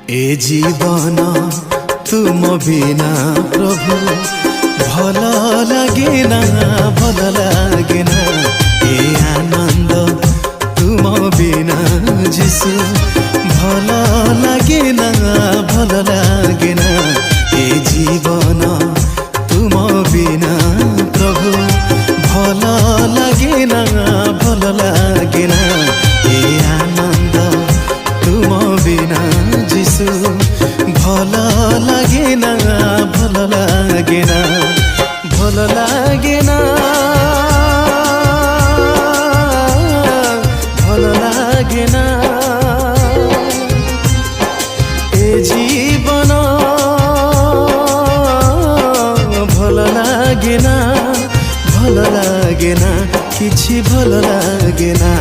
ए जीवन तुम बिना प्रभु भल लगे ना भल लगे ना। ए आनंद तुम बिना जिसु भल लगे ना भल लगे ना। ए जीवन तुम बिना प्रभु भल लगे ना भल लगे ना। ए आनंद तुम बिना जिसु भल लगे ना भल लगे ना भल लगे ना भल लगे ना। ए जीवन भल लगे ना भल लगे ना किछि भल लगे ना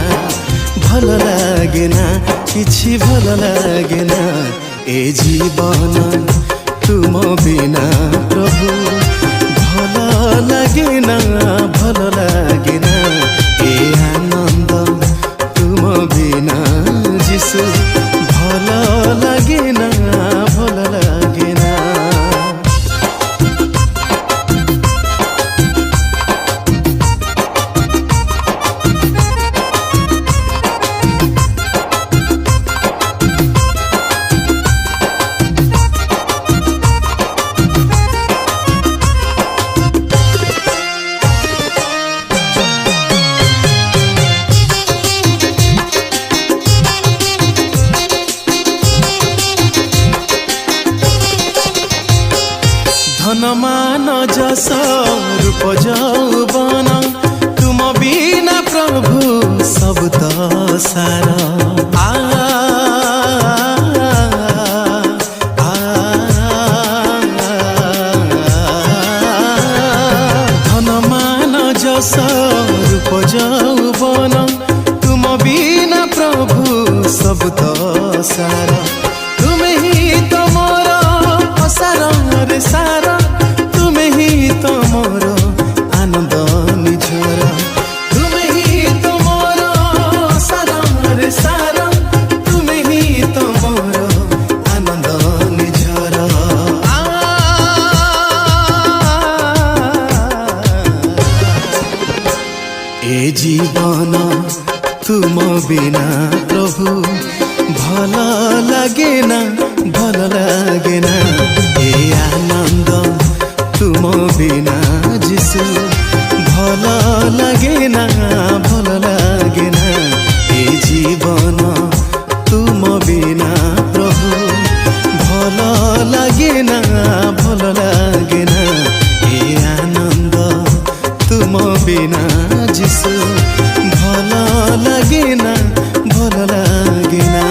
भल लगे ना किछि भल लगे ना। ए जीवन तुम बिना प्रभु भल लगे ना भल लगे ना। ए आनंद तुम बिना जिसु भल लगे ना भल लगे ना। धनमान जस रूप यौवन तुम बिना प्रभु सब तो सारा। धनमान जस रूप यौवन तुम बिना प्रभु सब तो सारा। तुम ही तो मोर असार रे सारा तुम ही तो मोर आनंद निझर। तुम ही तो मोर असार रे सारा तुम ही तो मोर आनंद निझर। ए जीवन तुम बिना प्रभु भल लगे ना भल लगे ना। ए आनंद तुम बिना जिसु भल लगे ना भल लगे ना। ए जीवन तुम बिना प्रभु भल लगे ना भल लगे ना। ए आनंद तुम बिना जिसु भल लगे ना भल लगे ना।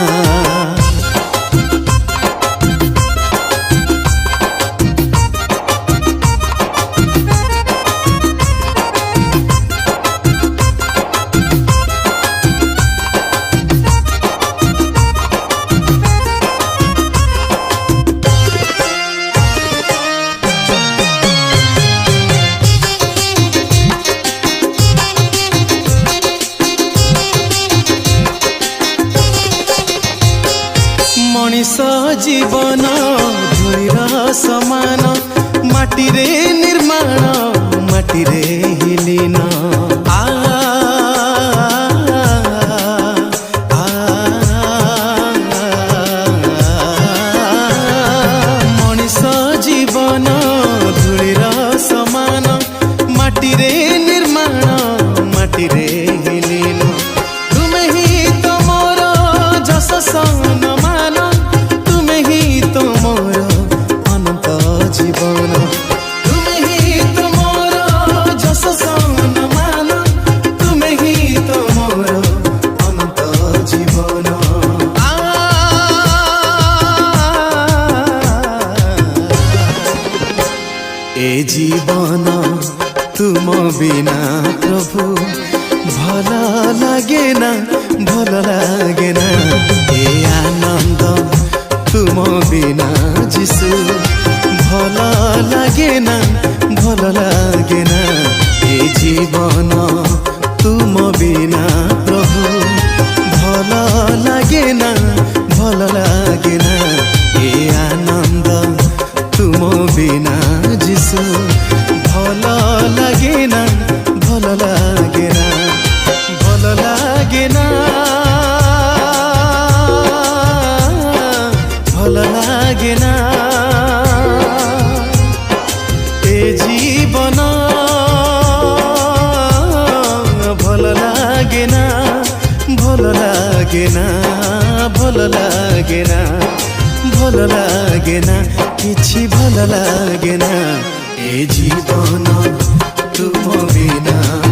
मनीष जीवन धूलिर समान माटी रे निर्माण माटी रे हिलीन। मनीष जीवन धूलिर समान माटी रे निर्माण माटी रे हिलीन। तुम ही तो मोर जस सम्मान तुम ही तो मोर अनंत जीवन। तुम ही तो मोर जस सम्मान तुम ही तो मोर अनंत जीवन। ए जीवन तुम बिना प्रभु भल लगे ना भल लगे ना। ए आनंद तुम बिना जिसु भल लगे ना भल लगे ना। ए जीवन तुम बिना प्रभु भल लगे ना भल लगे ना। ଭଲ ଲାଗେ ନା ଏ ଜୀବନ ଭଲ ଲାଗେ ନା ଭଲ ଲାଗେ ନା ଭଲ ଲାଗେ ନା ଭଲ ଲାଗେ না କିଛି ଭଲ ଲାଗେ না ଏ ଜୀবନ ତୁମ ବିନା